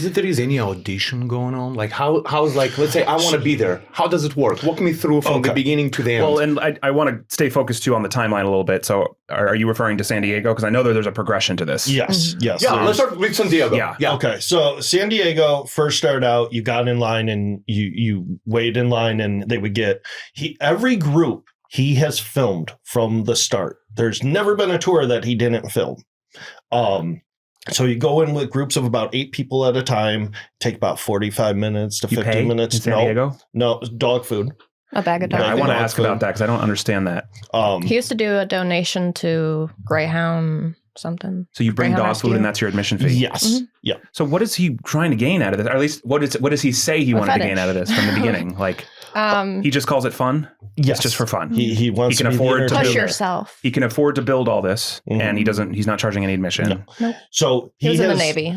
there is any audition going on? Like how's like, let's say I want to be there. How does it work? Walk me through from the beginning to the end. Well, and I want to stay focused too on the timeline a little bit. So are you referring to San Diego? Because I know there's a progression to this. Yes. Yeah, let's start with San Diego. Yeah. Okay. So San Diego first started out, you got in line and you waited in line and they would get every group he has filmed from the start. There's never been a tour that he didn't film. So you go in with groups of about 8 people at a time, take about 45 minutes to 50 minutes. In San Diego? No, dog food. A bag of dog food. I want to ask about that because I don't understand that. He used to do a donation to Greyhound something. So you bring Greyhound dog Rescue. food and that's your admission fee? Yes. Mm-hmm. Yeah. So what is he trying to gain out of this? Or at least what does he say he wanted to gain out of this from the beginning? Like he just calls it fun? Yes. It's just for fun. He wants to afford to push yourself. He can afford to build all this and he's not charging any admission. No. Nope. So he was in the Navy.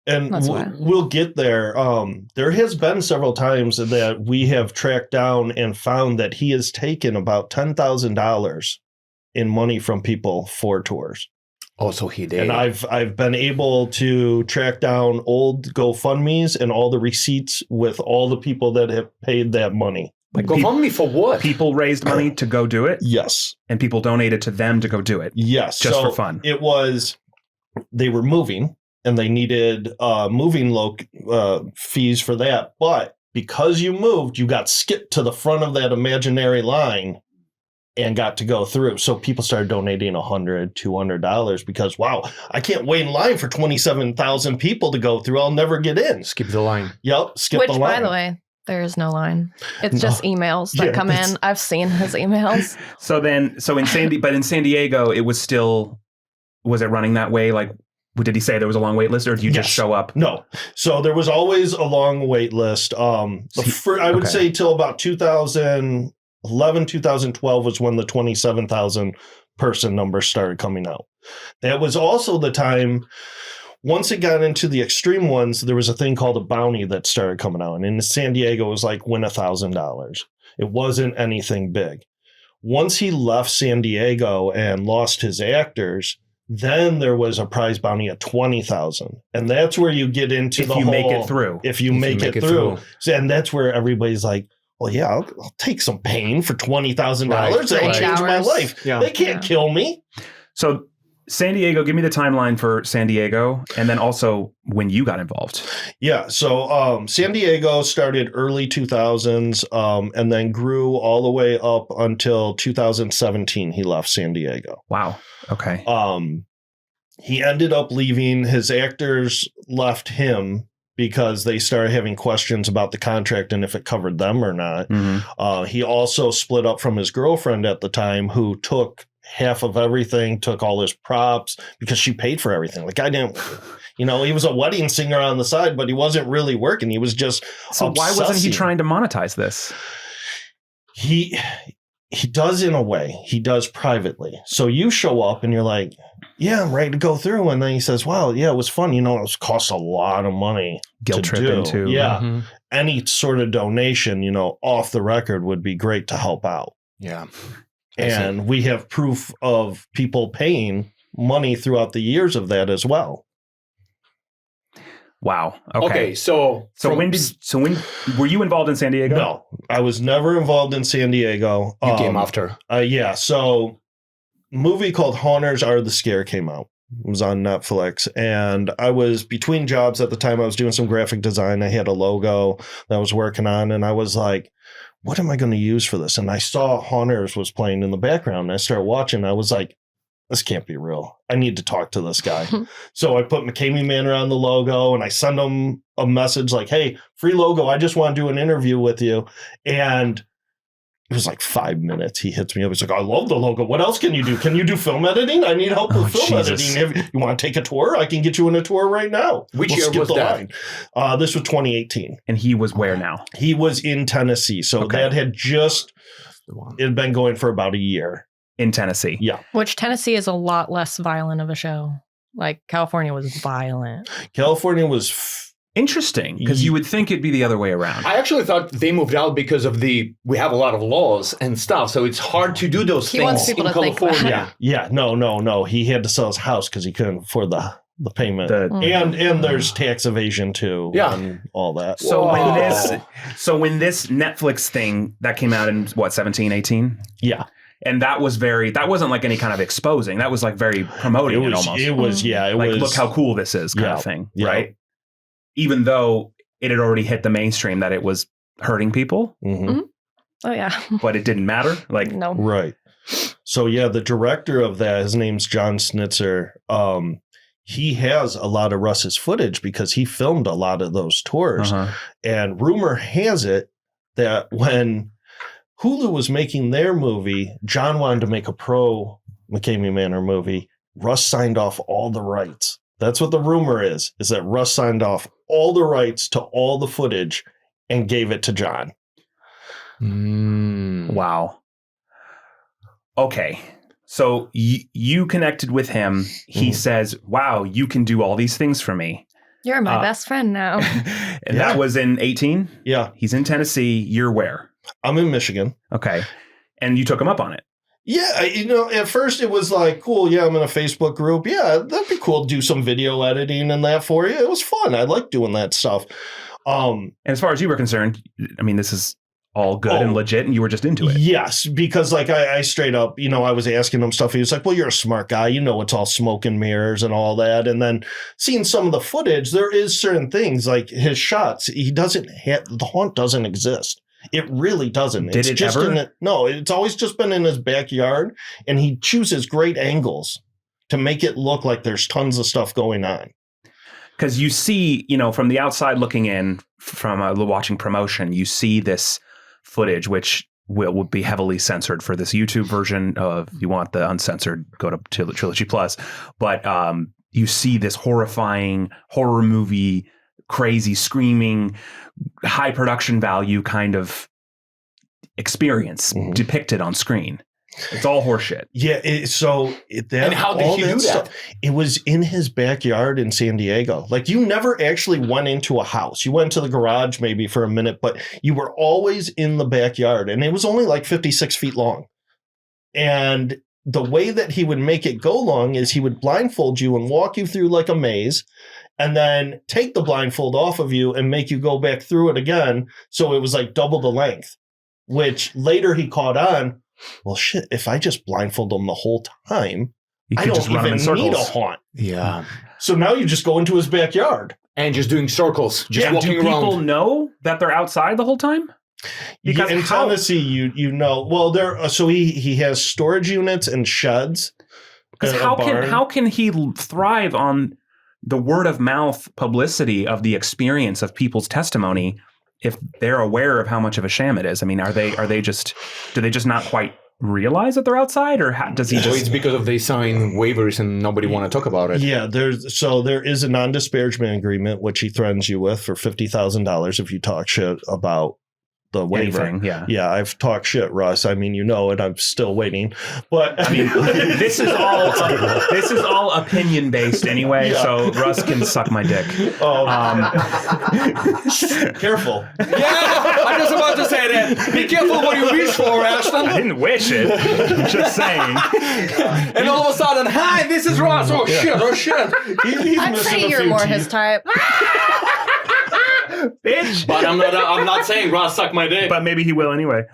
And we'll get there. There has been several times that we have tracked down and found that he has taken about $10,000 in money from people for tours. Oh, so he did. And I've been able to track down old GoFundMes and all the receipts with all the people that have paid that money. Like GoFundMe for what? People raised money to go do it? Yes. And people donated to them to go do it? Yes. Just for fun? It was, they were moving and they needed moving fees for that. But because you moved, you got skipped to the front of that imaginary line and got to go through. So people started donating $100, $200 because, wow, I can't wait in line for 27,000 people to go through. I'll never get in. Skip the line. Yep, skip the line. Which, by the way, there is no line. It's just emails that come in. I've seen his emails. So in San Diego, it was it running that way? Like, did he say there was a long wait list or did you just show up? No. So there was always a long wait list. I would say till about 2011, 2012 was when the 27,000 person number started coming out. That was also the time, once it got into the extreme ones, there was a thing called a bounty that started coming out. And in San Diego, it was like win $1,000. It wasn't anything big. Once he left San Diego and lost his actors, then there was a prize bounty at 20,000. And that's where you get into the whole... If you make it through. And that's where everybody's like, well, yeah, I'll take some pain for $20,000. That'll change my life. Yeah. They can't kill me. So San Diego, give me the timeline for San Diego and then also when you got involved. Yeah. So San Diego started early 2000s and then grew all the way up until 2017. He left San Diego. Wow. Okay. He ended up leaving. His actors left him because they started having questions about the contract and if it covered them or not. Mm-hmm. He also split up from his girlfriend at the time who took half of everything, took all his props because she paid for everything. The guy didn't, he was a wedding singer on the side, but he wasn't really working. He was just So why wasn't he trying to monetize this? He does in a way. He does privately. So you show up and you're like, yeah, I'm ready to go through. And then he says, wow, yeah, it was fun. It cost a lot of money. Guilt tripping too. Yeah. Mm-hmm. Any sort of donation, off the record would be great to help out. Yeah. And we have proof of people paying money throughout the years of that as well. Wow. Okay. So when were you involved in San Diego? No, I was never involved in San Diego. You came after. Yeah. So a movie called Haunters Are the Scare came out. It was on Netflix. And I was between jobs at the time. I was doing some graphic design. I had a logo that I was working on. And I was like, what am I going to use for this? And I saw Haunters was playing in the background. And I started watching. I was like, this can't be real. I need to talk to this guy. So I put McKamey Manor on the logo and I send him a message like, hey, free logo. I just want to do an interview with you. And it was like 5 minutes. He hits me up. He's like, I love the logo. What else can you do? Can you do film editing? I need help with film editing. You want to take a tour? I can get you in a tour right now. Which year was that? This was 2018. And he was where now? He was in Tennessee. So that had it had been going for about a year. In Tennessee. Yeah. Which Tennessee is a lot less violent of a show. Like California was violent. California was interesting because you would think it'd be the other way around. I actually thought they moved out because of we have a lot of laws and stuff. So it's hard to do those things wants people in to think California. Yeah. No. He had to sell his house because he couldn't afford the the payment. And there's tax evasion too. Yeah. And all that. So when this Netflix thing that came out in what, 17, 18? Yeah. And that wasn't like any kind of exposing. That was like very promoting it almost. It was, yeah. Look how cool this is kind of thing, right? Even though it had already hit the mainstream that it was hurting people. Mm-hmm. Oh, yeah. But it didn't matter. Like, no. Right. So, yeah, the director of that, his name's John Snitzer. He has a lot of Russ's footage because he filmed a lot of those tours. And rumor has it that when Hulu was making their movie, John wanted to make a pro McKamey Manor movie. Russ signed off all the rights. That's what the rumor is that Russ signed off all the rights to all the footage and gave it to John. Wow. Okay. So you connected with him. He says, wow, you can do all these things for me. You're my best friend now. And that was in 18? Yeah. He's in Tennessee. You're where? I'm in Michigan. Okay. And you took him up on it. Yeah, at first it was like, cool, yeah, I'm in a Facebook group. Yeah, that'd be cool to do some video editing and that for you. It was fun. I like doing that stuff. And as far as you were concerned, I mean, this is all good and legit, and you were just into it. Yes, because like I straight up, I was asking him stuff. He was like, well, you're a smart guy. It's all smoke and mirrors and all that. And then seeing some of the footage, there is certain things like his shots. The haunt doesn't exist. It really doesn't. Did it ever? No, it's always just been in his backyard, and he chooses great angles to make it look like there's tons of stuff going on. Because you see, from the outside looking in, from watching promotion, you see this footage, which will be heavily censored for this YouTube version. If you want the uncensored, go to Trilogy Plus. But you see this horrifying horror movie, crazy screaming, high production value kind of experience depicted on screen. It's all horseshit. Yeah. And how did he do that? It was in his backyard in San Diego. Like, you never actually went into a house. You went to the garage maybe for a minute, but you were always in the backyard. And it was only like 56 feet long. And the way that he would make it go long is he would blindfold you and walk you through like a maze, and then take the blindfold off of you and make you go back through it again. So it was like double the length, which later he caught on. Well, shit, if I just blindfold them the whole time, I don't even need a haunt. Yeah. So now you just go into his backyard. And just doing circles, just walking around. Do people know that they're outside the whole time? Because in Tennessee, well, so he has storage units and sheds. Because how can he thrive on the word of mouth publicity of the experience of people's testimony if they're aware of how much of a sham it is? I mean, do they just not quite realize that they're outside, or does he just? It's because they sign waivers and nobody want to talk about it. Yeah, there is a non-disparagement agreement which he threatens you with for $50,000 if you talk shit about the waiver. Anything, yeah, I've talked shit, Russ. I mean, and I'm still waiting. But I mean, this is all opinion based anyway. Yeah. So Russ can suck my dick. Careful. Yeah, I'm just about to say that. Be careful what you wish for, Ashton. I didn't wish it. I'm just saying. And all of a sudden, hi, this is Russ. Oh shit! I'd say you're more his type. Bitch. But I'm not saying Russ suck my dick. But maybe he will anyway.